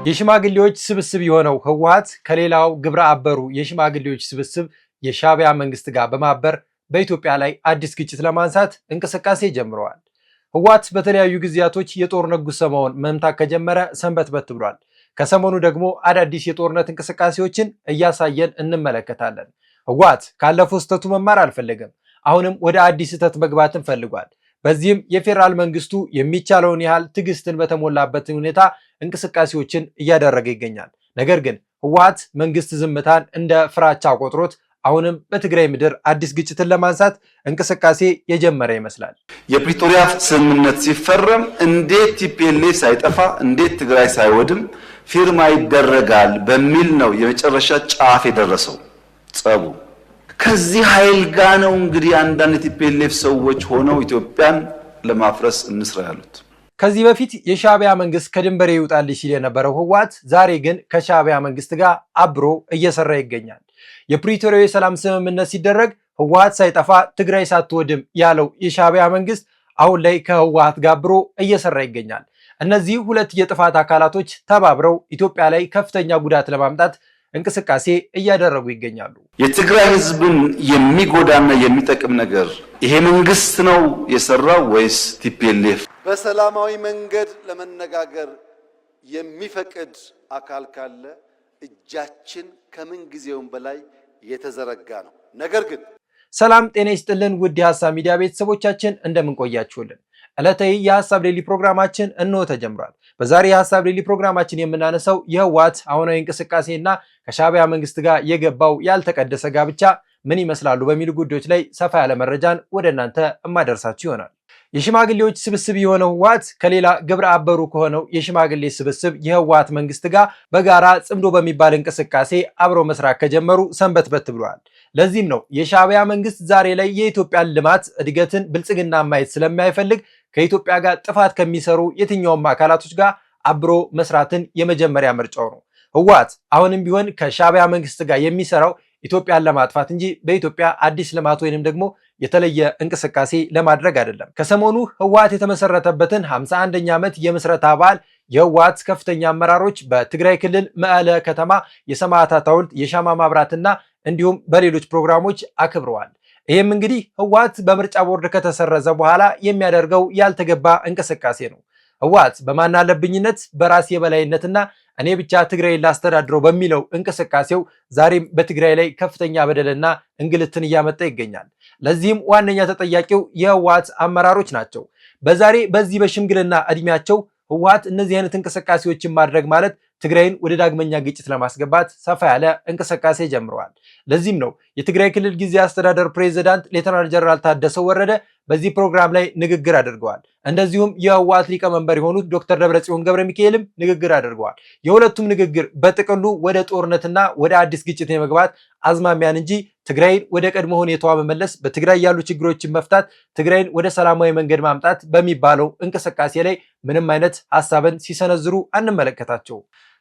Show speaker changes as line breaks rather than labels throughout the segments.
የሽማግሌዎች ስብስብ የሆነው ህወሓት ከሌላው ግብረ አበሩ የሽማግሌዎች ስብስብ የሻዕቢያ መንግስት ጋር በማበር በኢትዮጵያ ላይ አዲስ ግጭት ለማንሳት እንቅስቃሴ ጀምረዋል። ህወሓት በተለያዩ ጊዜያቶች የጦርነት ጉሰማውን መምታት ከጀመረ ሰንበትበት ብሏል። ከሰሞኑ ደግሞ አዳዲስ የጦርነት እንቅስቃሴዎችን እያሳየን እንመለከታለን። ህወሓት ካለፈው ስህተቱ መማር አልፈለገም። አሁንም ወደ አዲስ ስህተት መግባትን ፈልጓል። በዚህም የፌዴራል መንግስቱ የሚቻለውን ያህል ትዕግስትን በተሞላበት ሁኔታ እንቅስቃሴዎችን እያደረገ ይገኛል። ነገር ግን ህወሓት መንግስት ዝምታን እንደ ፍራቻ ቆጥሮት አሁንም በትግራይ ምድር አዲስ ግጭትን ለማንሳት እንቅስቃሴ የጀመረ ይመስላል።
የፕሪቶሪያ ስምምነት ሲፈረም እንዴት ቲፒኤልኤፍ ሳይጠፋ እንዴት ትግራይ ሳይወድም ፊርማ ይደረጋል በሚል ነው የመጨረሻ ጫፍ የደረሰው ጸቡ። ከዚህ ኃይል ጋር ነው እንግዲህ አንዳንድ ቲፒኤልኤፍ ሰዎች ሆነው ኢትዮጵያን ለማፍረስ እንስራ ያሉት።
ከዚህ በፊት የሻዕቢያ መንግስት ከድንበሬ ይውጣልኝ ሲል የነበረው ህወሓት ዛሬ ግን ከሻዕቢያ መንግስት ጋር አብሮ እየሰራ ይገኛል። የፕሪቶሪያው የሰላም ስምምነት ሲደረግ ህወሓት ሳይጠፋ ትግራይ ሳትወድም ያለው የሻዕቢያ መንግስት አሁን ላይ ከህወሓት ጋር አብሮ እየሰራ ይገኛል። እነዚህ ሁለት የጥፋት አካላቶች ተባብረው ኢትዮጵያ ላይ ከፍተኛ ጉዳት ለማምጣት እንቅስቃሴ እያደረጉ ይገኛሉ።
የትግራይ ህዝብን የሚጎዳና የሚጠቅም ነገር ይሄ መንግስት ነው የሰራው ወይስ ቲፒኤልኤፍ?
በሰላማዊ መንገድ ለመነጋገር የሚፈቅድ አካል ካለ እጃችን ከምን ጊዜውም በላይ የተዘረጋ ነው። ነገር ግን
ሰላም ጤና ይስጥልን ውድ የሐሳብ ሚዲያ ቤተሰቦቻችን እንደምን ቆያችሁልን? ዕለታዊ የሐሳብ ዴይሊ ፕሮግራማችን እንሆ ተጀምሯል። በዛሬ የሐሳብ ዴይሊ ፕሮግራማችን የምናነሳው የህወሓት አሁናዊ እንቅስቃሴና ከሻዕቢያ መንግስት ጋር የገባው ያልተቀደሰ ጋብቻ ምን ይመስላሉ በሚሉ ጉዳዮች ላይ ሰፋ ያለ መረጃን ወደ እናንተ እማደርሳችሁ ይሆናል። የሽማግሌዎች ስብስብ የሆነው ህወሓት ከሌላ ግብረ አበሩ ከሆነው የሽማግሌ ስብስብ የህወሓት መንግስት ጋር በጋራ ጽምዶ በሚባል እንቅስቃሴ አብረው መስራት ከጀመሩ ሰንበትበት ብለዋል። ለዚህም ነው የሻዕቢያ መንግስት ዛሬ ላይ የኢትዮጵያን ልማት፣ እድገትን፣ ብልጽግና ማየት ስለማይፈልግ ከኢትዮጵያ ጋር ጥፋት ከሚሰሩ የትኛውም አካላቶች ጋር አብሮ መስራትን የመጀመሪያ ምርጫው ነው። ህወሓት አሁንም ቢሆን ከሻዕቢያ መንግስት ጋር የሚሰራው ኢትዮጵያን ለማጥፋት እንጂ በኢትዮጵያ አዲስ ልማት ወይንም ደግሞ የተለየ እንቅስቃሴ ለማድረግ አይደለም። ከሰሞኑ ህወሓት የተመሰረተበትን 51ኛ ዓመት የምስረታ በዓል የህወሓት ከፍተኛ አመራሮች በትግራይ ክልል መቀለ ከተማ የሰማዕታት ሐውልት የሻማ ማብራትና እንዲሁም በሌሎች ፕሮግራሞች አክብረዋል። ይህም እንግዲህ ህወሓት በምርጫ ቦርድ ከተሰረዘ በኋላ የሚያደርገው ያልተገባ እንቅስቃሴ ነው። ህወሓት በማናለብኝነት በራስ የበላይነትና እኔ ብቻ ትግራይ ላስተዳድረው በሚለው እንቅስቃሴው ዛሬም በትግራይ ላይ ከፍተኛ በደልና እንግልትን እያመጣ ይገኛል። ለዚህም ዋነኛ ተጠያቂው የህወሓት አመራሮች ናቸው። በዚህ በሽምግልና እድሜያቸው ህወሓት እነዚህ አይነት እንቅስቃሴዎችን ማድረግ ማለት ትግራይን ወደ ዳግመኛ ግጭት ለማስገባት ሰፋ ያለ እንቅስቃሴ ጀምረዋል። ለዚህም ነው የትግራይ ክልል ጊዜያዊ አስተዳደር ፕሬዝዳንት ሌተናል ጀነራል ታደሰ ወረደ በዚህ ፕሮግራም ላይ ንግግር አድርገዋል። እንደዚሁም የህወሓት ሊቀመንበር የሆኑት ዶክተር ደብረጽዮን ገብረ ሚካኤልም ንግግር አድርገዋል። የሁለቱም ንግግር በጥቅሉ ወደ ጦርነትና ወደ አዲስ ግጭት የመግባት አዝማሚያን እንጂ ትግራይን ወደ ቀድሞ ሁኔታዋ መመለስ፣ በትግራይ ያሉ ችግሮችን መፍታት፣ ትግራይን ወደ ሰላማዊ መንገድ ማምጣት በሚባለው እንቅስቃሴ ላይ ምንም አይነት ሐሳብን ሲሰነዝሩ አንመለከታቸው።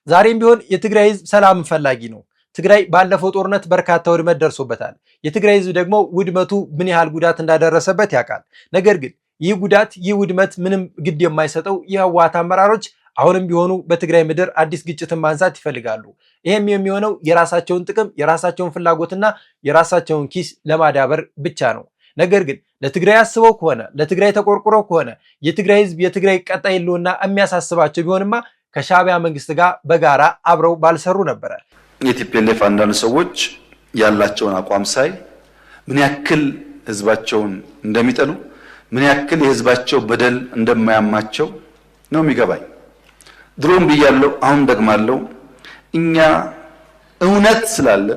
ዛሬም ቢሆን የትግራይ ህዝብ ሰላም ፈላጊ ነው። ትግራይ ባለፈው ጦርነት በርካታ ውድመት ደርሶበታል። የትግራይ ህዝብ ደግሞ ውድመቱ ምን ያህል ጉዳት እንዳደረሰበት ያውቃል። ነገር ግን ይህ ጉዳት ይህ ውድመት ምንም ግድ የማይሰጠው የህወሓት አመራሮች አሁንም ቢሆኑ በትግራይ ምድር አዲስ ግጭትን ማንሳት ይፈልጋሉ። ይህም የሚሆነው የራሳቸውን ጥቅም የራሳቸውን ፍላጎትና የራሳቸውን ኪስ ለማዳበር ብቻ ነው። ነገር ግን ለትግራይ አስበው ከሆነ ለትግራይ ተቆርቁረው ከሆነ የትግራይ ህዝብ የትግራይ ቀጣይ ህልውና የሚያሳስባቸው ቢሆንማ ከሻዕቢያ መንግስት ጋር በጋራ አብረው ባልሰሩ ነበረ።
የቲፒኤልኤፍ አንዳንድ ሰዎች ያላቸውን አቋም ሳይ ምን ያክል ህዝባቸውን እንደሚጠሉ ምን ያክል የህዝባቸው በደል እንደማያማቸው ነው የሚገባኝ። ድሮም ብያለሁ፣ አሁን ደግማለሁ። እኛ እውነት ስላለ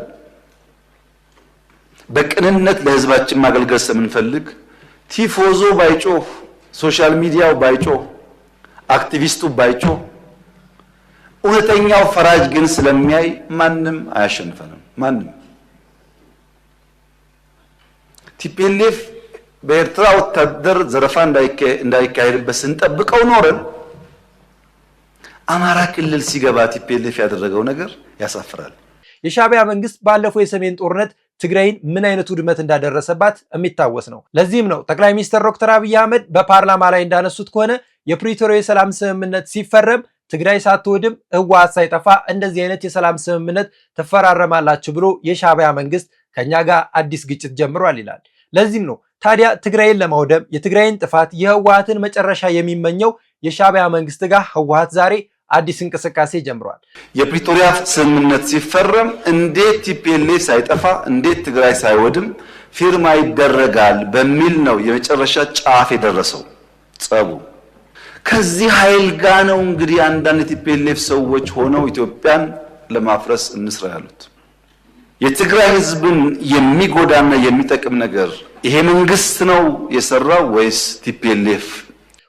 በቅንነት ለህዝባችን ማገልገል ስለምንፈልግ ቲፎዞ ባይጮህ፣ ሶሻል ሚዲያው ባይጮህ፣ አክቲቪስቱ ባይጮህ እውነተኛው ፈራጅ ግን ስለሚያይ ማንም አያሸንፈንም። ማንም ቲፒኤልኤፍ በኤርትራ ወታደር ዘረፋ እንዳይካሄድበት ስንጠብቀው ኖረን አማራ ክልል ሲገባ ቲፒኤልኤፍ ያደረገው ነገር ያሳፍራል።
የሻዕቢያ መንግስት ባለፈው የሰሜን ጦርነት ትግራይን ምን አይነት ውድመት እንዳደረሰባት የሚታወስ ነው። ለዚህም ነው ጠቅላይ ሚኒስትር ዶክተር አብይ አህመድ በፓርላማ ላይ እንዳነሱት ከሆነ የፕሪቶሪያ የሰላም ስምምነት ሲፈረም ትግራይ ሳትወድም ህወሓት ሳይጠፋ እንደዚህ አይነት የሰላም ስምምነት ተፈራረማላችሁ ብሎ የሻዕቢያ መንግስት ከኛ ጋር አዲስ ግጭት ጀምሯል ይላል። ለዚህም ነው ታዲያ ትግራይን ለማውደም የትግራይን ጥፋት የህወሓትን መጨረሻ የሚመኘው የሻዕቢያ መንግስት ጋር ህወሓት ዛሬ አዲስ እንቅስቃሴ ጀምሯል።
የፕሪቶሪያ ስምምነት ሲፈረም እንዴት ቲፒኤልኤፍ ሳይጠፋ እንዴት ትግራይ ሳይወድም ፊርማ ይደረጋል በሚል ነው የመጨረሻ ጫፍ የደረሰው ጸቡ። ከዚህ ኃይል ጋር ነው እንግዲህ አንዳንድ ቲፒኤልኤፍ ሰዎች ሆነው ኢትዮጵያን ለማፍረስ እንስራ ያሉት። የትግራይ ህዝብን የሚጎዳና የሚጠቅም ነገር ይሄ መንግስት ነው የሰራው ወይስ ቲፒኤልኤፍ?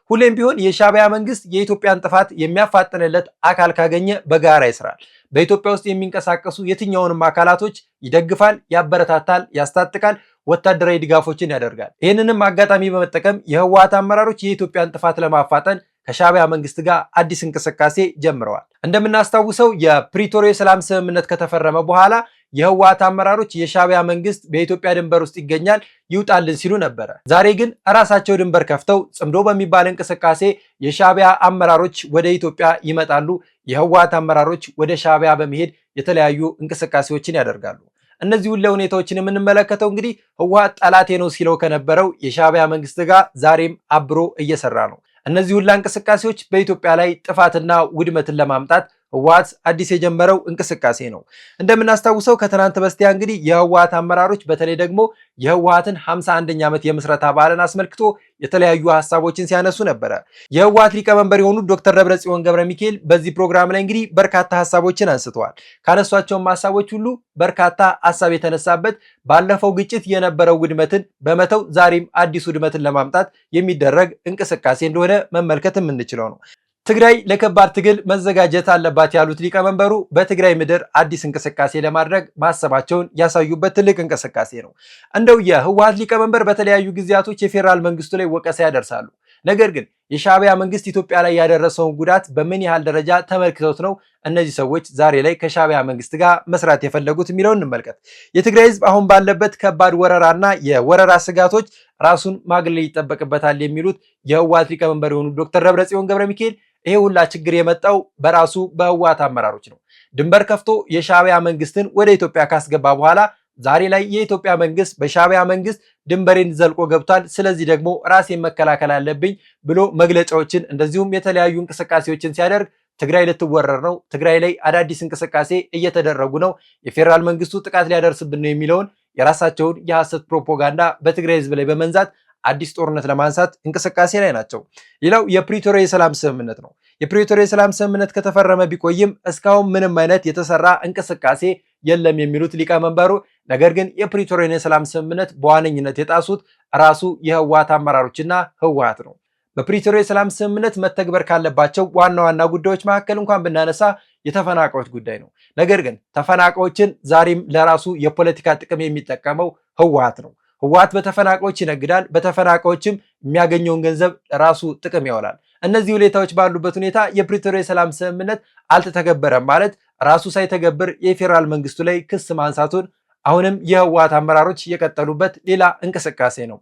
ሁሌም ቢሆን የሻዕቢያ መንግስት የኢትዮጵያን ጥፋት የሚያፋጥንለት አካል ካገኘ በጋራ ይስራል። በኢትዮጵያ ውስጥ የሚንቀሳቀሱ የትኛውንም አካላቶች ይደግፋል፣ ያበረታታል፣ ያስታጥቃል፣ ወታደራዊ ድጋፎችን ያደርጋል። ይህንንም አጋጣሚ በመጠቀም የህወሓት አመራሮች የኢትዮጵያን ጥፋት ለማፋጠን ከሻዕቢያ መንግስት ጋር አዲስ እንቅስቃሴ ጀምረዋል። እንደምናስታውሰው የፕሪቶሪያ የሰላም ስምምነት ከተፈረመ በኋላ የህወሓት አመራሮች የሻዕቢያ መንግስት በኢትዮጵያ ድንበር ውስጥ ይገኛል ይውጣልን ሲሉ ነበረ። ዛሬ ግን ራሳቸው ድንበር ከፍተው ጽምዶ በሚባል እንቅስቃሴ የሻዕቢያ አመራሮች ወደ ኢትዮጵያ ይመጣሉ። የህወሓት አመራሮች ወደ ሻዕቢያ በመሄድ የተለያዩ እንቅስቃሴዎችን ያደርጋሉ። እነዚህ ሁሉ ሁኔታዎችን የምንመለከተው እንግዲህ ህወሓት ጠላቴ ነው ሲለው ከነበረው የሻዕቢያ መንግስት ጋር ዛሬም አብሮ እየሰራ ነው። እነዚህ ሁሉ እንቅስቃሴዎች በኢትዮጵያ ላይ ጥፋትና ውድመትን ለማምጣት ህወሓት አዲስ የጀመረው እንቅስቃሴ ነው። እንደምናስታውሰው ከትናንት በስቲያ እንግዲህ የህወሓት አመራሮች በተለይ ደግሞ የህወሓትን 51ኛ ዓመት የምስረታ በዓልን አስመልክቶ የተለያዩ ሀሳቦችን ሲያነሱ ነበረ። የህወሓት ሊቀመንበር የሆኑት ዶክተር ደብረጽዮን ገብረሚካኤል በዚህ ፕሮግራም ላይ እንግዲህ በርካታ ሀሳቦችን አንስተዋል። ካነሷቸውም ሀሳቦች ሁሉ በርካታ ሀሳብ የተነሳበት ባለፈው ግጭት የነበረው ውድመትን በመተው ዛሬም አዲስ ውድመትን ለማምጣት የሚደረግ እንቅስቃሴ እንደሆነ መመልከት የምንችለው ነው። ትግራይ ለከባድ ትግል መዘጋጀት አለባት ያሉት ሊቀመንበሩ በትግራይ ምድር አዲስ እንቅስቃሴ ለማድረግ ማሰባቸውን ያሳዩበት ትልቅ እንቅስቃሴ ነው። እንደው የህወሓት ሊቀመንበር በተለያዩ ጊዜያቶች የፌዴራል መንግስቱ ላይ ወቀሳ ያደርሳሉ። ነገር ግን የሻዕቢያ መንግስት ኢትዮጵያ ላይ ያደረሰውን ጉዳት በምን ያህል ደረጃ ተመልክተውት ነው እነዚህ ሰዎች ዛሬ ላይ ከሻዕቢያ መንግስት ጋር መስራት የፈለጉት የሚለውን እንመልከት። የትግራይ ህዝብ አሁን ባለበት ከባድ ወረራና የወረራ ስጋቶች ራሱን ማግለል ይጠበቅበታል የሚሉት የህወሓት ሊቀመንበር የሆኑት ዶክተር ደብረጽዮን ገብረሚካኤል ይሄ ሁላ ችግር የመጣው በራሱ በህወሓት አመራሮች ነው። ድንበር ከፍቶ የሻዕቢያ መንግስትን ወደ ኢትዮጵያ ካስገባ በኋላ ዛሬ ላይ የኢትዮጵያ መንግስት በሻዕቢያ መንግስት ድንበሬን ዘልቆ ገብቷል፣ ስለዚህ ደግሞ ራሴን መከላከል አለብኝ ብሎ መግለጫዎችን እንደዚሁም የተለያዩ እንቅስቃሴዎችን ሲያደርግ ትግራይ ልትወረር ነው፣ ትግራይ ላይ አዳዲስ እንቅስቃሴ እየተደረጉ ነው፣ የፌዴራል መንግስቱ ጥቃት ሊያደርስብን ነው የሚለውን የራሳቸውን የሐሰት ፕሮፓጋንዳ በትግራይ ህዝብ ላይ በመንዛት አዲስ ጦርነት ለማንሳት እንቅስቃሴ ላይ ናቸው። ሌላው የፕሪቶሪያ የሰላም ስምምነት ነው። የፕሪቶሪያ የሰላም ስምምነት ከተፈረመ ቢቆይም እስካሁን ምንም አይነት የተሰራ እንቅስቃሴ የለም የሚሉት ሊቀመንበሩ፣ ነገር ግን የፕሪቶሪያ የሰላም ስምምነት በዋነኝነት የጣሱት ራሱ የህወሓት አመራሮችና ህወሓት ነው። በፕሪቶሪያ የሰላም ስምምነት መተግበር ካለባቸው ዋና ዋና ጉዳዮች መካከል እንኳን ብናነሳ የተፈናቃዮች ጉዳይ ነው። ነገር ግን ተፈናቃዮችን ዛሬም ለራሱ የፖለቲካ ጥቅም የሚጠቀመው ህወሓት ነው። ህወሓት በተፈናቃዮች ይነግዳል፣ በተፈናቃዮችም የሚያገኘውን ገንዘብ ራሱ ጥቅም ያውላል። እነዚህ ሁኔታዎች ባሉበት ሁኔታ የፕሪቶሪያ የሰላም ስምምነት አልተተገበረም ማለት ራሱ ሳይተገብር የፌዴራል መንግስቱ ላይ ክስ ማንሳቱን አሁንም የህወሓት አመራሮች የቀጠሉበት ሌላ እንቅስቃሴ ነው።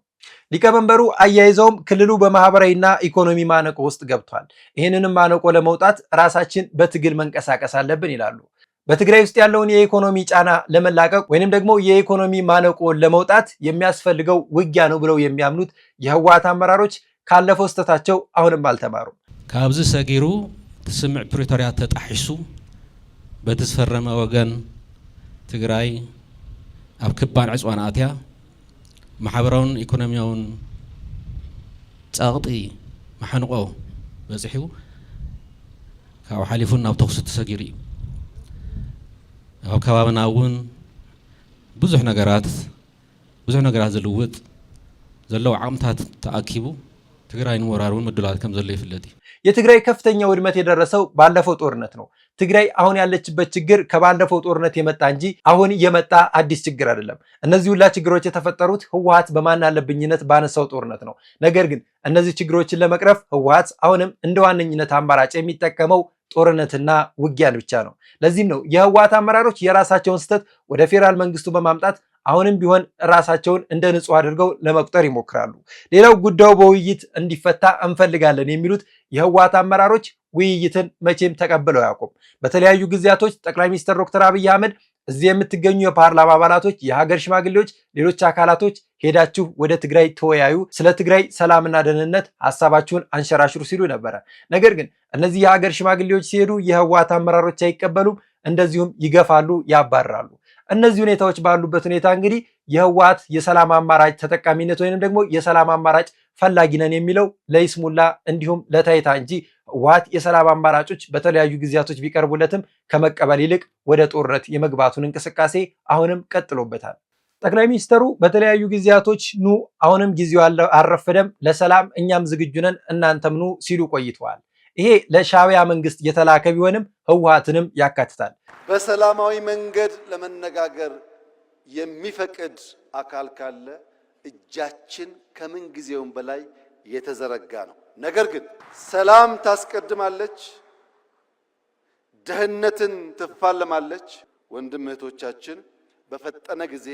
ሊቀመንበሩ አያይዘውም ክልሉ በማህበራዊና ኢኮኖሚ ማነቆ ውስጥ ገብቷል፣ ይህንንም ማነቆ ለመውጣት ራሳችን በትግል መንቀሳቀስ አለብን ይላሉ። በትግራይ ውስጥ ያለውን የኢኮኖሚ ጫና ለመላቀቅ ወይንም ደግሞ የኢኮኖሚ ማነቆን ለመውጣት የሚያስፈልገው ውጊያ ነው ብለው የሚያምኑት የህወሓት አመራሮች ካለፈው ስህተታቸው አሁንም አልተማሩም።
ካብዚ ሰጊሩ ትስምዕ ፕሪቶሪያ ተጣሒሱ በተስፈረመ ወገን ትግራይ ኣብ ክባን ዕፅዋን ኣትያ ማሕበራውን ኢኮኖሚያውን ጸቕጢ ማሕንቆ በፂሑ ካብ ሓሊፉን ናብ ተኽሲ ተሰጊሩ እዩ። ኣብ ከባቢና እውን ብዙሕ ነገራት ዝልውጥ ዘለው ዓቕምታት ተኣኪቡ ትግራይ ንምወራር እውን ምድላት ከም ዘሎ ይፍለጥ እዩ።
የትግራይ ከፍተኛ ውድመት የደረሰው ባለፈው ጦርነት ነው። ትግራይ አሁን ያለችበት ችግር ከባለፈው ጦርነት የመጣ እንጂ አሁን የመጣ አዲስ ችግር አይደለም። እነዚህ ሁላ ችግሮች የተፈጠሩት ህወሓት በማን አለብኝነት ባነሳው ጦርነት ነው። ነገር ግን እነዚህ ችግሮችን ለመቅረፍ ህወሓት አሁንም እንደ ዋነኝነት አማራጭ የሚጠቀመው ጦርነትና ውጊያን ብቻ ነው። ለዚህም ነው የህወሓት አመራሮች የራሳቸውን ስህተት ወደ ፌዴራል መንግስቱ በማምጣት አሁንም ቢሆን ራሳቸውን እንደ ንጹህ አድርገው ለመቁጠር ይሞክራሉ። ሌላው ጉዳዩ በውይይት እንዲፈታ እንፈልጋለን የሚሉት የህወሓት አመራሮች ውይይትን መቼም ተቀብለው ያውቁም። በተለያዩ ጊዜያቶች ጠቅላይ ሚኒስትር ዶክተር አብይ አህመድ እዚህ የምትገኙ የፓርላማ አባላቶች፣ የሀገር ሽማግሌዎች፣ ሌሎች አካላቶች ሄዳችሁ ወደ ትግራይ ተወያዩ፣ ስለ ትግራይ ሰላምና ደህንነት ሀሳባችሁን አንሸራሽሩ ሲሉ ነበረ። ነገር ግን እነዚህ የሀገር ሽማግሌዎች ሲሄዱ የህወሓት አመራሮች አይቀበሉም፣ እንደዚሁም ይገፋሉ፣ ያባርራሉ። እነዚህ ሁኔታዎች ባሉበት ሁኔታ እንግዲህ የህወሓት የሰላም አማራጭ ተጠቃሚነት ወይንም ደግሞ የሰላም አማራጭ ፈላጊ ነን የሚለው ለይስሙላ እንዲሁም ለታይታ እንጂ ህወሓት የሰላም አማራጮች በተለያዩ ጊዜያቶች ቢቀርቡለትም ከመቀበል ይልቅ ወደ ጦርነት የመግባቱን እንቅስቃሴ አሁንም ቀጥሎበታል። ጠቅላይ ሚኒስትሩ በተለያዩ ጊዜያቶች ኑ አሁንም ጊዜው አልረፈደም፣ ለሰላም እኛም ዝግጁ ነን፣ እናንተም ኑ ሲሉ ቆይተዋል። ይሄ ለሻዕቢያ መንግስት የተላከ ቢሆንም ህወሓትንም ያካትታል።
በሰላማዊ መንገድ ለመነጋገር የሚፈቅድ አካል ካለ እጃችን ከምን ጊዜውም በላይ የተዘረጋ ነው። ነገር ግን ሰላም ታስቀድማለች፣ ደህንነትን ትፋለማለች። ወንድም እህቶቻችን በፈጠነ ጊዜ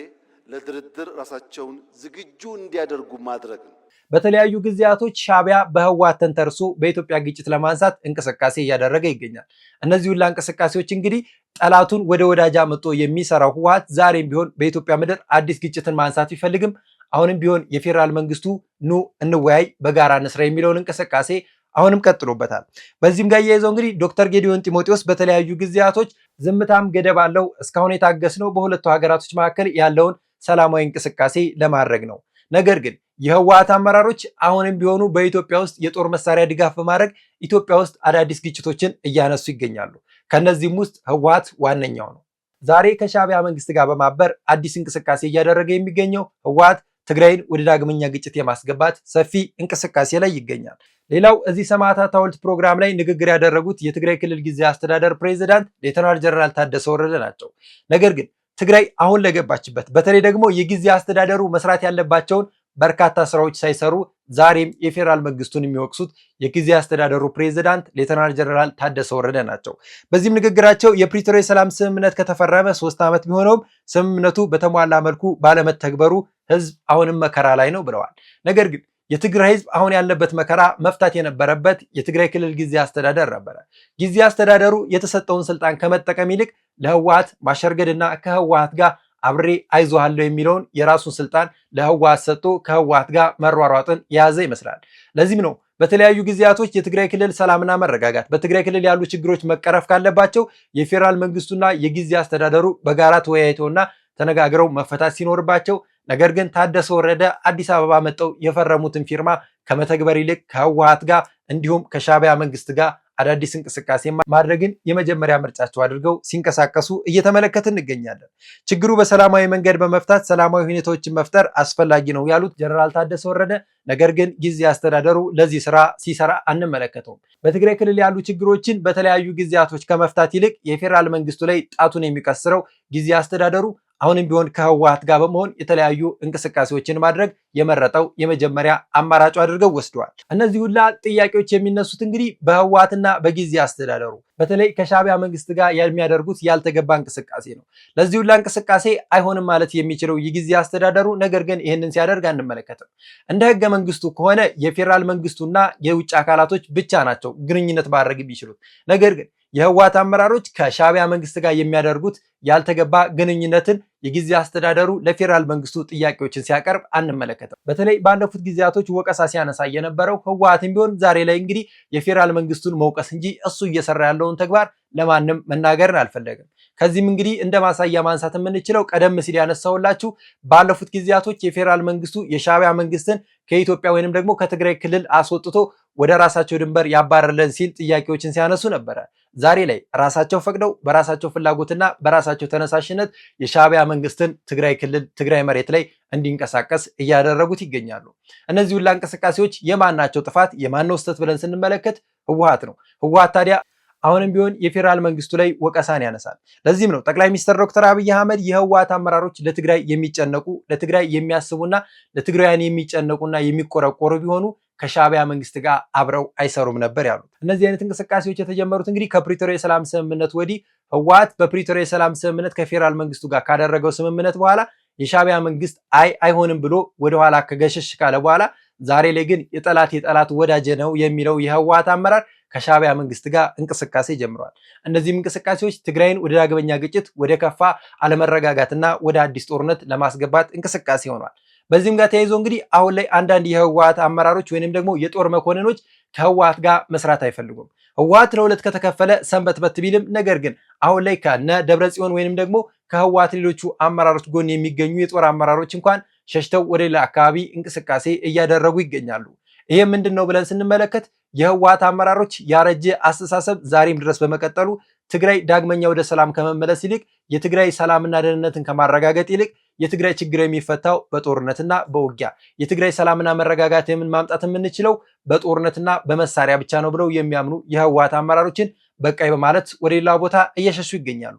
ለድርድር ራሳቸውን ዝግጁ እንዲያደርጉ ማድረግ ነው።
በተለያዩ ጊዜያቶች ሻዕቢያ በህወሓት ተንተርሶ በኢትዮጵያ ግጭት ለማንሳት እንቅስቃሴ እያደረገ ይገኛል። እነዚህ ሁላ እንቅስቃሴዎች እንግዲህ ጠላቱን ወደ ወዳጅ አምጥቶ የሚሰራው ህወሓት ዛሬም ቢሆን በኢትዮጵያ ምድር አዲስ ግጭትን ማንሳት ቢፈልግም አሁንም ቢሆን የፌዴራል መንግስቱ ኑ እንወያይ፣ በጋራ እንስራ የሚለውን እንቅስቃሴ አሁንም ቀጥሎበታል። በዚህም ጋር እያይዘው እንግዲህ ዶክተር ጌዲዮን ጢሞቴዎስ በተለያዩ ጊዜያቶች ዝምታም ገደብ አለው፣ እስካሁን የታገስነው በሁለቱ ሀገራቶች መካከል ያለውን ሰላማዊ እንቅስቃሴ ለማድረግ ነው። ነገር ግን የህወሓት አመራሮች አሁንም ቢሆኑ በኢትዮጵያ ውስጥ የጦር መሳሪያ ድጋፍ በማድረግ ኢትዮጵያ ውስጥ አዳዲስ ግጭቶችን እያነሱ ይገኛሉ። ከነዚህም ውስጥ ህወሓት ዋነኛው ነው። ዛሬ ከሻዕቢያ መንግስት ጋር በማበር አዲስ እንቅስቃሴ እያደረገ የሚገኘው ህወሓት ትግራይን ወደ ዳግመኛ ግጭት የማስገባት ሰፊ እንቅስቃሴ ላይ ይገኛል። ሌላው እዚህ ሰማዕታት ሐውልት ፕሮግራም ላይ ንግግር ያደረጉት የትግራይ ክልል ጊዜያዊ አስተዳደር ፕሬዝዳንት ሌተናል ጀነራል ታደሰ ወረደ ናቸው። ነገር ግን ትግራይ አሁን ለገባችበት በተለይ ደግሞ የጊዜያዊ አስተዳደሩ መስራት ያለባቸውን በርካታ ስራዎች ሳይሰሩ ዛሬም የፌዴራል መንግስቱን የሚወቅሱት የጊዜያዊ አስተዳደሩ ፕሬዝዳንት ሌተናል ጀነራል ታደሰ ወረደ ናቸው። በዚህም ንግግራቸው የፕሪቶሪያ የሰላም ስምምነት ከተፈረመ 3 ዓመት ቢሆነውም ስምምነቱ በተሟላ መልኩ ባለመተግበሩ ህዝብ አሁንም መከራ ላይ ነው ብለዋል። ነገር ግን የትግራይ ህዝብ አሁን ያለበት መከራ መፍታት የነበረበት የትግራይ ክልል ጊዜያዊ አስተዳደር ነበረ። ጊዜያዊ አስተዳደሩ የተሰጠውን ስልጣን ከመጠቀም ይልቅ ለህወሓት ማሸርገድና ከህወሓት ጋር አብሬ አይዞሃለሁ የሚለውን የራሱን ስልጣን ለህወሓት ሰጥቶ ከህወሓት ጋር መሯሯጥን የያዘ ይመስላል። ለዚህም ነው በተለያዩ ጊዜያቶች የትግራይ ክልል ሰላምና መረጋጋት፣ በትግራይ ክልል ያሉ ችግሮች መቀረፍ ካለባቸው የፌዴራል መንግስቱና የጊዜያዊ አስተዳደሩ በጋራ ተወያይተውና ተነጋግረው መፈታት ሲኖርባቸው፣ ነገር ግን ታደሰ ወረደ አዲስ አበባ መጠው የፈረሙትን ፊርማ ከመተግበር ይልቅ ከህወሓት ጋር እንዲሁም ከሻዕቢያ መንግስት ጋር አዳዲስ እንቅስቃሴ ማድረግን የመጀመሪያ ምርጫቸው አድርገው ሲንቀሳቀሱ እየተመለከትን እንገኛለን። ችግሩ በሰላማዊ መንገድ በመፍታት ሰላማዊ ሁኔታዎችን መፍጠር አስፈላጊ ነው ያሉት ጀነራል ታደሰ ወረደ፣ ነገር ግን ጊዜያዊ አስተዳደሩ ለዚህ ስራ ሲሰራ አንመለከተውም። በትግራይ ክልል ያሉ ችግሮችን በተለያዩ ጊዜያቶች ከመፍታት ይልቅ የፌዴራል መንግስቱ ላይ ጣቱን የሚቀስረው ጊዜያዊ አስተዳደሩ አሁንም ቢሆን ከህወሓት ጋር በመሆን የተለያዩ እንቅስቃሴዎችን ማድረግ የመረጠው የመጀመሪያ አማራጩ አድርገው ወስደዋል። እነዚህ ሁላ ጥያቄዎች የሚነሱት እንግዲህ በህወሓትና በጊዜያዊ አስተዳደሩ በተለይ ከሻዕቢያ መንግስት ጋር የሚያደርጉት ያልተገባ እንቅስቃሴ ነው። ለዚህ ሁላ እንቅስቃሴ አይሆንም ማለት የሚችለው የጊዜያዊ አስተዳደሩ ነገር ግን ይህንን ሲያደርግ አንመለከትም። እንደ ህገ መንግስቱ ከሆነ የፌዴራል መንግስቱና የውጭ አካላቶች ብቻ ናቸው ግንኙነት ማድረግ የሚችሉት። ነገር ግን የህወሓት አመራሮች ከሻዕቢያ መንግስት ጋር የሚያደርጉት ያልተገባ ግንኙነትን የጊዜያዊ አስተዳደሩ ለፌዴራል መንግስቱ ጥያቄዎችን ሲያቀርብ አንመለከትም። በተለይ ባለፉት ጊዜያቶች ወቀሳ ሲያነሳ የነበረው ህወሓትም ቢሆን ዛሬ ላይ እንግዲህ የፌዴራል መንግስቱን መውቀስ እንጂ እሱ እየሰራ ያለውን ተግባር ለማንም መናገርን አልፈለግም። ከዚህም እንግዲህ እንደ ማሳያ ማንሳት የምንችለው ቀደም ሲል ያነሳውላችሁ ባለፉት ጊዜያቶች የፌዴራል መንግስቱ የሻዕቢያ መንግስትን ከኢትዮጵያ ወይንም ደግሞ ከትግራይ ክልል አስወጥቶ ወደ ራሳቸው ድንበር ያባረረልን ሲል ጥያቄዎችን ሲያነሱ ነበረ። ዛሬ ላይ ራሳቸው ፈቅደው በራሳቸው ፍላጎትና በራሳቸው ተነሳሽነት የሻዕቢያ መንግስትን ትግራይ ክልል ትግራይ መሬት ላይ እንዲንቀሳቀስ እያደረጉት ይገኛሉ። እነዚህ ሁላ እንቅስቃሴዎች የማናቸው ጥፋት የማነው ስህተት ብለን ስንመለከት ህወሓት ነው። ህወሓት ታዲያ አሁንም ቢሆን የፌዴራል መንግስቱ ላይ ወቀሳን ያነሳል። ለዚህም ነው ጠቅላይ ሚኒስትር ዶክተር አብይ አህመድ የህወሓት አመራሮች ለትግራይ የሚጨነቁ ለትግራይ የሚያስቡና ለትግራውያን የሚጨነቁና የሚቆረቆሩ ቢሆኑ ከሻዕቢያ መንግስት ጋር አብረው አይሰሩም ነበር ያሉት። እነዚህ አይነት እንቅስቃሴዎች የተጀመሩት እንግዲህ ከፕሪቶሪያ የሰላም ስምምነት ወዲህ ህወሓት በፕሪቶሪያ የሰላም ስምምነት ከፌዴራል መንግስቱ ጋር ካደረገው ስምምነት በኋላ የሻዕቢያ መንግስት አይሆንም ብሎ ወደኋላ ከገሸሽ ካለ በኋላ ዛሬ ላይ ግን የጠላት ወዳጅ ነው የሚለው የህወሓት አመራር ከሻዕቢያ መንግስት ጋር እንቅስቃሴ ጀምሯል። እነዚህም እንቅስቃሴዎች ትግራይን ወደ ዳግመኛ ግጭት፣ ወደ ከፋ አለመረጋጋትና ወደ አዲስ ጦርነት ለማስገባት እንቅስቃሴ ሆኗል። በዚህም ጋር ተያይዞ እንግዲህ አሁን ላይ አንዳንድ የህወሓት አመራሮች ወይንም ደግሞ የጦር መኮንኖች ከህወሓት ጋር መስራት አይፈልጉም። ህወሓት ለሁለት ከተከፈለ ሰንበትበት ቢልም ነገር ግን አሁን ላይ ከነ ደብረጽዮን ወይንም ደግሞ ከህወሓት ሌሎቹ አመራሮች ጎን የሚገኙ የጦር አመራሮች እንኳን ሸሽተው ወደ ሌላ አካባቢ እንቅስቃሴ እያደረጉ ይገኛሉ። ይሄ ምንድነው ብለን ስንመለከት የህወሓት አመራሮች ያረጀ አስተሳሰብ ዛሬም ድረስ በመቀጠሉ ትግራይ ዳግመኛ ወደ ሰላም ከመመለስ ይልቅ የትግራይ ሰላምና ደህንነትን ከማረጋገጥ ይልቅ የትግራይ ችግር የሚፈታው በጦርነትና በውጊያ የትግራይ ሰላምና መረጋጋት ማምጣት የምንችለው በጦርነትና በመሳሪያ ብቻ ነው ብለው የሚያምኑ የህወሓት አመራሮችን በቃይ በማለት ወደ ሌላ ቦታ እየሸሹ ይገኛሉ።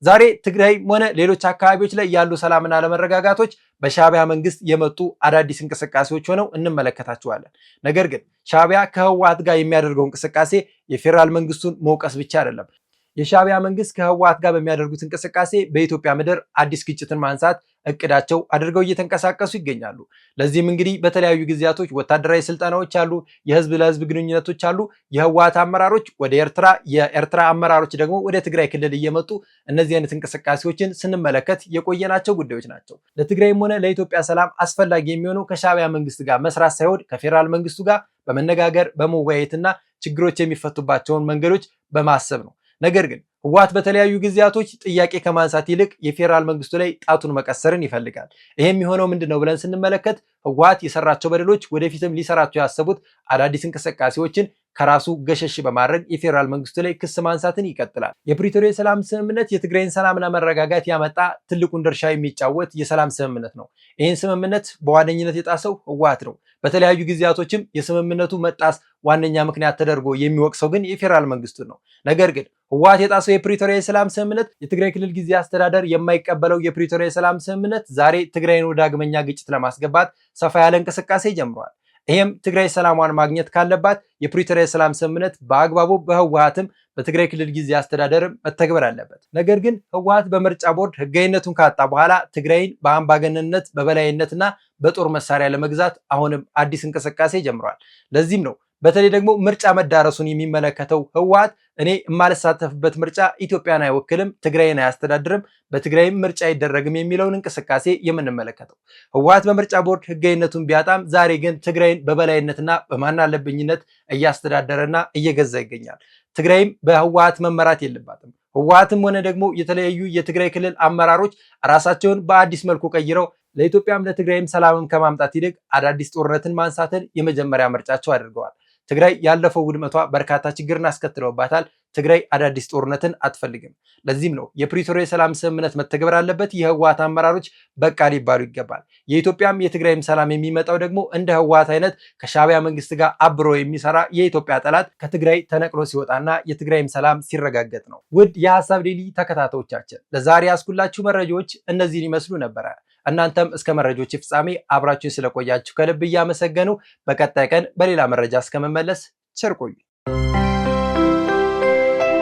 ዛሬ ትግራይ ሆነ ሌሎች አካባቢዎች ላይ ያሉ ሰላምና አለመረጋጋቶች በሻዕቢያ መንግስት የመጡ አዳዲስ እንቅስቃሴዎች ሆነው እንመለከታቸዋለን። ነገር ግን ሻዕቢያ ከህወሓት ጋር የሚያደርገው እንቅስቃሴ የፌዴራል መንግስቱን መውቀስ ብቻ አይደለም። የሻዕቢያ መንግስት ከህወሓት ጋር በሚያደርጉት እንቅስቃሴ በኢትዮጵያ ምድር አዲስ ግጭትን ማንሳት እቅዳቸው አድርገው እየተንቀሳቀሱ ይገኛሉ። ለዚህም እንግዲህ በተለያዩ ጊዜያቶች ወታደራዊ ስልጠናዎች አሉ፣ የህዝብ ለህዝብ ግንኙነቶች አሉ። የህወሓት አመራሮች ወደ ኤርትራ፣ የኤርትራ አመራሮች ደግሞ ወደ ትግራይ ክልል እየመጡ እነዚህ አይነት እንቅስቃሴዎችን ስንመለከት የቆየናቸው ጉዳዮች ናቸው። ለትግራይም ሆነ ለኢትዮጵያ ሰላም አስፈላጊ የሚሆነው ከሻዕቢያ መንግስት ጋር መስራት ሳይሆን ከፌዴራል መንግስቱ ጋር በመነጋገር በመወያየትና ችግሮች የሚፈቱባቸውን መንገዶች በማሰብ ነው። ነገር ግን ህወሓት በተለያዩ ጊዜያቶች ጥያቄ ከማንሳት ይልቅ የፌዴራል መንግስቱ ላይ ጣቱን መቀሰርን ይፈልጋል። ይሄም የሆነው ምንድነው ብለን ስንመለከት ህወሓት የሰራቸው በደሎች ወደፊትም ሊሰራቸው ያሰቡት አዳዲስ እንቅስቃሴዎችን ከራሱ ገሸሽ በማድረግ የፌዴራል መንግስቱ ላይ ክስ ማንሳትን ይቀጥላል። የፕሪቶሪያ የሰላም ስምምነት የትግራይን ሰላምና መረጋጋት ያመጣ ትልቁን ድርሻ የሚጫወት የሰላም ስምምነት ነው። ይህን ስምምነት በዋነኝነት የጣሰው ህወሓት ነው። በተለያዩ ጊዜያቶችም የስምምነቱ መጣስ ዋነኛ ምክንያት ተደርጎ የሚወቅሰው ግን የፌዴራል መንግስቱ ነው። ነገር ግን ህወሓት የጣሰው የፕሪቶሪያ የሰላም ስምምነት የትግራይ ክልል ጊዜያዊ አስተዳደር የማይቀበለው የፕሪቶሪያ የሰላም ስምምነት ዛሬ ትግራይን ወደ ዳግመኛ ግጭት ለማስገባት ሰፋ ያለ እንቅስቃሴ ጀምሯል። ይህም ትግራይ ሰላሟን ማግኘት ካለባት የፕሪቶሪያ የሰላም ስምምነት በአግባቡ በህወሓትም በትግራይ ክልል ጊዜያዊ አስተዳደርም መተግበር አለበት። ነገር ግን ህወሓት በምርጫ ቦርድ ህጋዊነቱን ካጣ በኋላ ትግራይን በአምባገነንነት በበላይነትና በጦር መሳሪያ ለመግዛት አሁንም አዲስ እንቅስቃሴ ጀምሯል። ለዚህም ነው በተለይ ደግሞ ምርጫ መዳረሱን የሚመለከተው ህወሓት እኔ የማልሳተፍበት ምርጫ ኢትዮጵያን አይወክልም፣ ትግራይን አያስተዳድርም፣ በትግራይም ምርጫ አይደረግም የሚለውን እንቅስቃሴ የምንመለከተው። ህወሓት በምርጫ ቦርድ ህጋዊነቱን ቢያጣም ዛሬ ግን ትግራይን በበላይነትና በማናለብኝነት እያስተዳደረና እየገዛ ይገኛል። ትግራይም በህወሓት መመራት የለባትም። ህወሓትም ሆነ ደግሞ የተለያዩ የትግራይ ክልል አመራሮች ራሳቸውን በአዲስ መልኩ ቀይረው ለኢትዮጵያም ለትግራይም ሰላምም ከማምጣት ይልቅ አዳዲስ ጦርነትን ማንሳትን የመጀመሪያ ምርጫቸው አድርገዋል። ትግራይ ያለፈው ውድመቷ በርካታ ችግርን አስከትለውባታል። ትግራይ አዳዲስ ጦርነትን አትፈልግም። ለዚህም ነው የፕሪቶሪያ የሰላም ስምምነት መተግበር አለበት። የህወሓት አመራሮች በቃ ሊባሉ ይገባል። የኢትዮጵያም የትግራይም ሰላም የሚመጣው ደግሞ እንደ ህወሓት አይነት ከሻዕቢያ መንግስት ጋር አብሮ የሚሰራ የኢትዮጵያ ጠላት ከትግራይ ተነቅሎ ሲወጣና የትግራይም ሰላም ሲረጋገጥ ነው። ውድ የሀሳብ ዴይሊ ተከታታዮቻችን ለዛሬ ያስኩላችሁ መረጃዎች እነዚህን ይመስሉ ነበረ። እናንተም እስከ መረጃዎች ፍጻሜ አብራችሁን ስለቆያችሁ ከልብ እያመሰገኑ በቀጣይ ቀን በሌላ መረጃ እስከመመለስ ቸር ቆዩ።